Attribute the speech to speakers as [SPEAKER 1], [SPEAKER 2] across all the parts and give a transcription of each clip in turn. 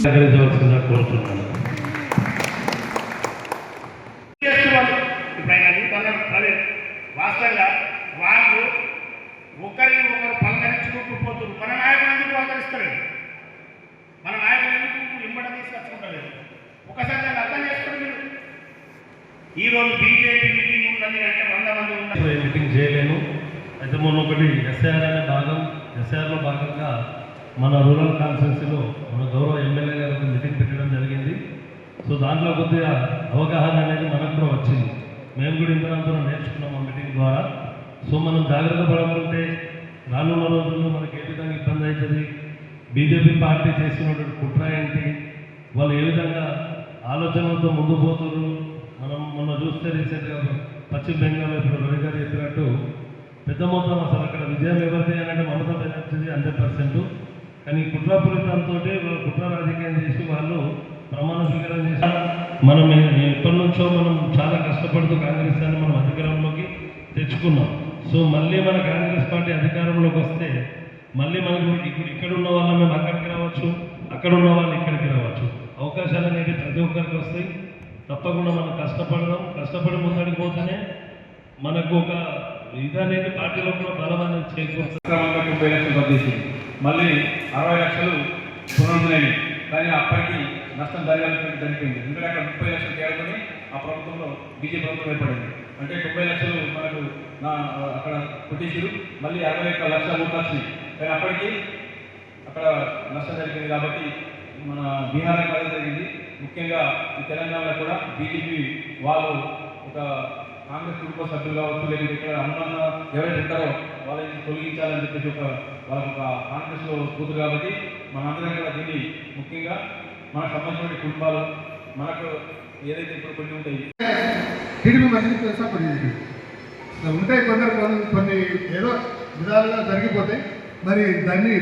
[SPEAKER 1] సహకరించవలసిందిగా కోరుతున్నాను.
[SPEAKER 2] వాస్తవంగా వాళ్ళు ఒకరిని ఒకరు పలకరించుకుంటూ పోతున్నారు. మన నాయకులు ఎందుకు పలకరిస్తారు? మన నాయకులు ఎందుకు ఇమ్మడం తీసుకొచ్చుకుంటలేదు? ఒకసారి దాన్ని అర్థం చేసుకోండి. మీరు ఈరోజు బీజేపీ మీటింగ్ ఉందని అంటే 100 మంది ఉండాలి.
[SPEAKER 1] మీటింగ్ చేయలేను. అయితే మొన్న ఒకటి ఎస్ఐఆర్ అనే భాగం, ఎస్ఐఆర్లో భాగంగా మన రూరల్ కాన్స్టిట్యున్సీలో మన గౌరవ ఎమ్మెల్యే గారు మీటింగ్ పెట్టడం జరిగింది. సో దాంట్లో కొద్దిగా అవగాహన అనేది మనకు కూడా వచ్చింది. మేము కూడా ఇంతనంతా నేర్చుకున్నాం ఆ మీటింగ్ ద్వారా. సో మనం జాగ్రత్త పడకుంటే రానున్న రోజుల్లో మనకి ఏ విధంగా ఇబ్బంది అవుతుంది, బీజేపీ పార్టీ చేసినటువంటి కుట్ర ఏంటి, వాళ్ళు ఏ విధంగా ఆలోచనలతో ముందు పోతున్నారు. మనం మొన్న చూస్తే రీసెంట్గా పశ్చిమ బెంగాల్ ఇప్పుడు రవి గారు చెప్పినట్టు పెద్ద మొత్తం అసలు అక్కడ విజయం ఎవరిది అని అంటే మమతా బెనర్జీ 100%. కానీ కుట్రపూరితంతో కుట్ర రాజకీయం చేసి వాళ్ళు ప్రమాణ స్వీకారం చేసి మనం ఎప్పటి నుంచో మనం చాలా కష్టపడుతూ కాంగ్రెస్ అని మనం అధికారంలోకి తెచ్చుకున్నాం. సో మళ్ళీ మన కాంగ్రెస్ పార్టీ అధికారంలోకి వస్తే మళ్ళీ మనకు ఇప్పుడు ఇక్కడ ఉన్న వాళ్ళ మేము అక్కడికి రావచ్చు, అక్కడ ఉన్న వాళ్ళు ఇక్కడికి రావచ్చు. అవకాశాలు అనేవి ప్రతి ఒక్కరికి వస్తాయి. తప్పకుండా మనం కష్టపడదాం. కష్టపడి ముందడికి పోతేనే మనకు ఒక ఇది అనేది పార్టీలో కూడా బలం అనేది చేకూరుతుంది.
[SPEAKER 3] 30 లక్షలు రద్దేసి మళ్ళీ 60 లక్షలు పునరుద్ధరణ, కానీ అప్పటికి నష్టం జరిగిపోయింది. ఎందుకంటే అక్కడ 30 లక్షలు తేడాకొని ఆ ప్రభుత్వంలో బీజేపీ ప్రభుత్వం ఏర్పడింది. అంటే 90 లక్షలు మనకు అక్కడ కొట్టేసారు. మళ్ళీ 61 లక్షల ఓట్లు వచ్చినాయి, కానీ అప్పటికి అక్కడ నష్టం జరిగింది. కాబట్టి మన బీహార్ అదే జరిగింది. ముఖ్యంగా ఈ తెలంగాణలో కూడా బీజేపీ వాళ్ళు ఒక కాంగ్రెస్ కుటుంబ సభ్యులు కావచ్చు, లేకపోతే ఇక్కడ అనుమానం ఎవరైతే ఉంటారో వాళ్ళని తొలగించాలని చెప్పేసి వాళ్ళకు ఒక కాంగ్రెస్లో కూతురు. కాబట్టి మనందరం కూడా దీన్ని ముఖ్యంగా మనకు సంబంధించిన కుటుంబాలు మనకు ఏదైతే ఇప్పుడు కొన్ని ఉంటాయి
[SPEAKER 4] టీడీపీ మంచిది తెలుసా, కొన్ని ఉంటాయి కొన్ని ఏదో విధాలుగా జరిగిపోతాయి. మరి దాన్ని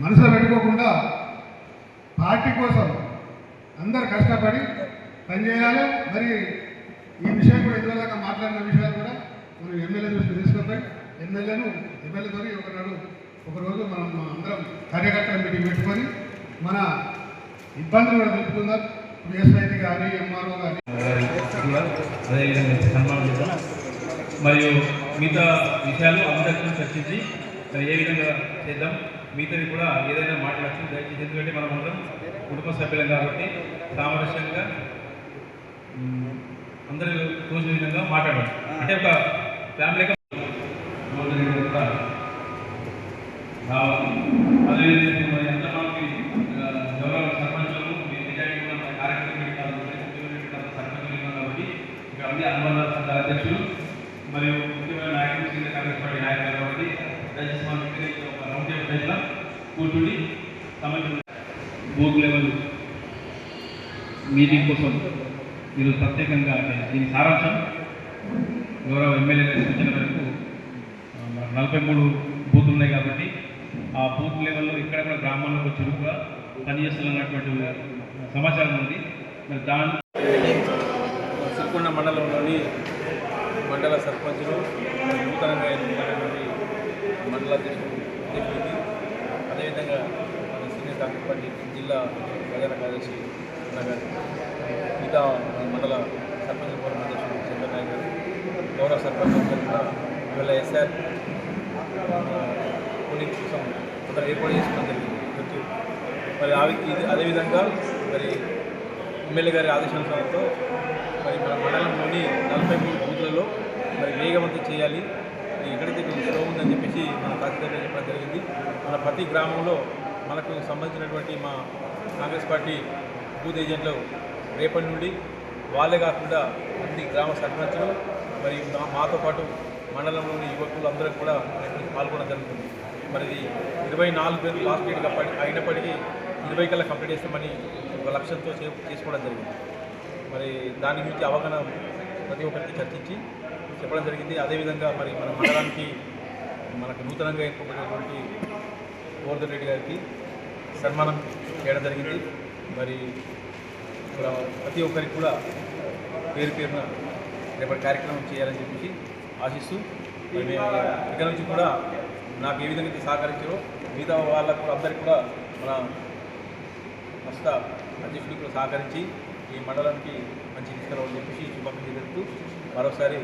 [SPEAKER 4] మనసులో పెట్టుకోకుండా పార్టీ కోసం అందరు కష్టపడి పనిచేయాలి. మరి ఈ విషయం కూడా ఇదివరదాకా మాట్లాడిన విషయాలు కూడా మనం ఎమ్మెల్యే దృష్టి తీసుకుపోయి ఎమ్మెల్యేతో ఒకరోజు మనం అందరం కార్యకర్తల మీటింగ్ పెట్టుకొని మన ఇబ్బందులు కూడా తెలుపుకుందాం. ఎస్ఐటి కానీ ఎంఆర్ఓ కానీ
[SPEAKER 3] అదేవిధంగా సన్మానం చేద్దాం. మరియు మిగతా విషయాలు అందరితో చర్చించి ఏ విధంగా చేద్దాం, మిగతావి కూడా ఏదైనా మాట్లాడచ్చు దయచేసి. ఎందుకంటే మనం అందరం కుటుంబ సభ్యులం కాబట్టి సామరస్యంగా అందరూ తోచిన విధంగా మాట్లాడాలి. అంటే ఒక ఫ్యామిలీగా అదేవిధంగా ఎంత మనకి గౌరవ సర్పంచులు కార్యక్రమం సర్పంచులు ఉన్నాం కాబట్టి ఇక్కడ అన్ని అనుబంధ సంఘ అధ్యక్షులు మరియు ముఖ్యమైన నాయకులు సీనియర్ కాంగ్రెస్ పార్టీ నాయకులు కాబట్టి దయచేసి మనం ఒక రౌండ్ టేబుల్ దగ్గర కూర్చుని సమయం బూత్ లెవెల్ మీటింగ్ కోసం ఈరోజు ప్రత్యేకంగా దీని సారాంశం గౌరవ ఎమ్మెల్యే గారి సూచన మేరకు 43 బూతులు ఉన్నాయి కాబట్టి ఆ బూత్ లెవెల్లో ఇక్కడ కూడా గ్రామాల్లో చురుకుగా పనిచేస్తున్నటువంటి సమాచారం ఉంది. మరి దాని
[SPEAKER 5] సిరికొండ మండలంలోని మండల సర్పంచులు నూతనంగా ఎన్నికైనటువంటి మండల అధ్యక్షుడు అదేవిధంగా మన సీనియర్ కాంగ్రెస్ పార్టీ జిల్లా ప్రధాన కార్యదర్శి గారు, మిగతా మండల సర్పంచ్ ఫోరం అధ్యక్షుడు శంకర్ నాయక్ గారు, గౌరవ సర్పంచ్ కూడా ఇవాళ ఎస్ఆర్ పోలింగ్ కోసం కొంత ఏర్పాటు చేసుకోవడం జరిగింది. మరి అదేవిధంగా మరి ఎమ్మెల్యే గారి ఆదేశానుసారంతో మరి మన మండలంలోని 43 బూత్లలో మరి వేగవంతం చేయాలి, ఎక్కడైతే స్లో ఉందని చెప్పేసి మన తహసీల్దార్ చెప్పడం జరిగింది. మన ప్రతి గ్రామంలో మనకు సంబంధించినటువంటి మా కాంగ్రెస్ పార్టీ బూత్ ఏజెంట్లు రేపటి నుండి వాళ్ళే కాకుండా అన్ని గ్రామ సర్పంచులు మరి మాతో పాటు మండలంలోని యువకులు అందరూ కూడా పాల్గొనడం జరుగుతుంది. మరి 24 పేర్లు లాస్ట్ డేట్ అయినప్పటికీ 20 కల్లా కంప్లీట్ చేస్తామని ఒక లక్ష్యంతో చేసుకోవడం జరిగింది. మరి దాని గురించి అవగాహన ప్రతి ఒక్కరికి చర్చించి చెప్పడం జరిగింది. అదేవిధంగా మరి మన మండలానికి మనకు నూతనంగా ఏర్పడినటువంటి గోవర్ధన్ రెడ్డి గారికి సన్మానం చేయడం జరిగింది. మరి ప్రతి ఒక్కరికి కూడా పేరున రేపటి కార్యక్రమం చేయాలని చెప్పేసి ఆశిస్తూ మేము ఇక్కడ నుంచి కూడా నాకు ఏ విధంగా సహకరించారో మిగతా వాళ్ళకు అందరికీ కూడా మన ప్రస్తుత అధ్యక్షుడికి కూడా సహకరించి ఈ మండలానికి మంచి తీసుకురావాలని చెప్పేసి శుభాకాంక్షలు తెలుపుతూ మరోసారి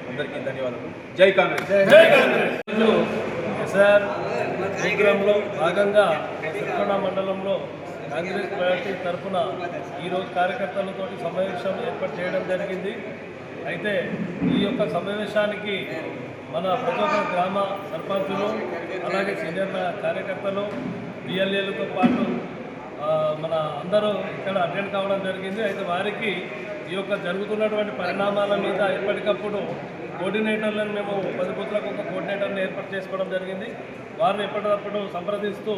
[SPEAKER 5] అందరికీ ధన్యవాదాలు. జై కాంగ్రెస్.
[SPEAKER 1] ఎస్ఆర్ ప్రోగ్రాంలో భాగంగా సిరికొండ మండలంలో కాంగ్రెస్ పార్టీ తరఫున ఈరోజు కార్యకర్తలతో సమావేశం ఏర్పాటు చేయడం జరిగింది. అయితే ఈ యొక్క సమావేశానికి మన ప్రతి ఒక్క గ్రామ సర్పంచులు అలాగే సీనియర్ కార్యకర్తలు బిఎల్ఏలతో పాటు మన అందరూ ఇక్కడ అటెండ్ కావడం జరిగింది. అయితే వారికి ఈ యొక్క జరుగుతున్నటువంటి పరిణామాల మీద ఎప్పటికప్పుడు కోఆర్డినేటర్లను మేము 10 బూత్లకు ఒక కోఆర్డినేటర్ని ఏర్పాటు చేసుకోవడం జరిగింది. వారిని ఎప్పటికప్పుడు సంప్రదిస్తూ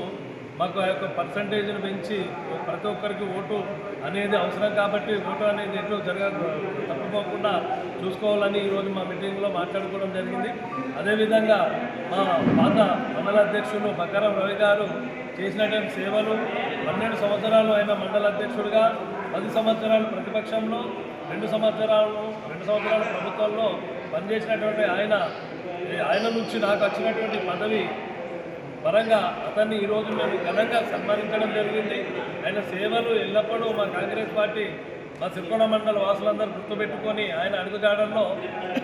[SPEAKER 1] మాకు ఆ యొక్క పర్సంటేజ్ను పెంచి ప్రతి ఒక్కరికి ఓటు అనేది అవసరం కాబట్టి ఓటు అనేది ఎటు తప్పుకోకుండా చూసుకోవాలని ఈరోజు మా మీటింగ్లో మాట్లాడుకోవడం జరిగింది. అదేవిధంగా మా పాత మండల అధ్యక్షులు బకారం రవి గారు చేసినటువంటి సేవలు 12 సంవత్సరాలు ఆయన మండల అధ్యక్షుడిగా 10 సంవత్సరాలు ప్రతిపక్షంలో 2 సంవత్సరాలు ప్రభుత్వంలో పనిచేసినటువంటి ఆయన నుంచి నాకు వచ్చినటువంటి పదవి పరంగా అతన్ని ఈరోజు మేము ఘనంగా సన్మానించడం జరిగింది. ఆయన సేవలు ఎల్లప్పుడూ మా కాంగ్రెస్ పార్టీ మా సిరికొండ మండల వాసులందరూ గుర్తుపెట్టుకొని ఆయన అడుగుజాడల్లో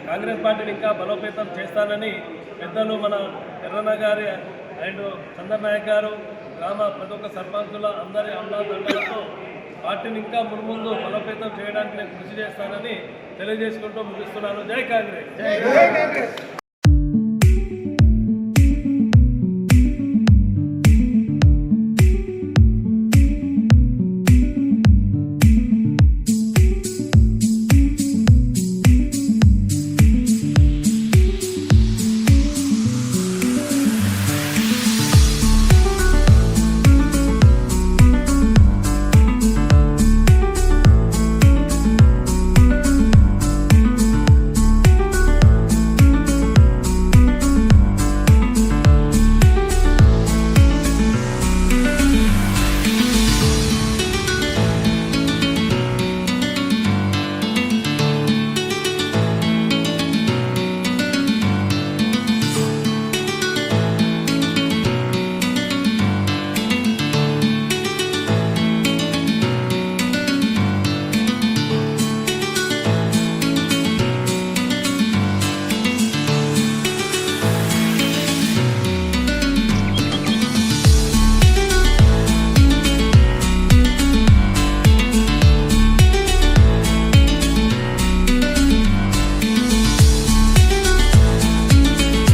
[SPEAKER 1] కాంగ్రెస్ పార్టీని ఇంకా బలోపేతం చేస్తానని పెద్దలు మన ఎర్రన్న గారి అండ్ చంద్ర నాయక్ గారు గ్రామ ప్రతి ఒక్క సర్పంచుల అందరి అమ్మాదండలతో పార్టీని ఇంకా మున్ముందు బలోపేతం చేయడానికి నేను కృషి చేస్తానని తెలియజేసుకుంటూ ముగిస్తున్నాను. జై కాంగ్రెస్.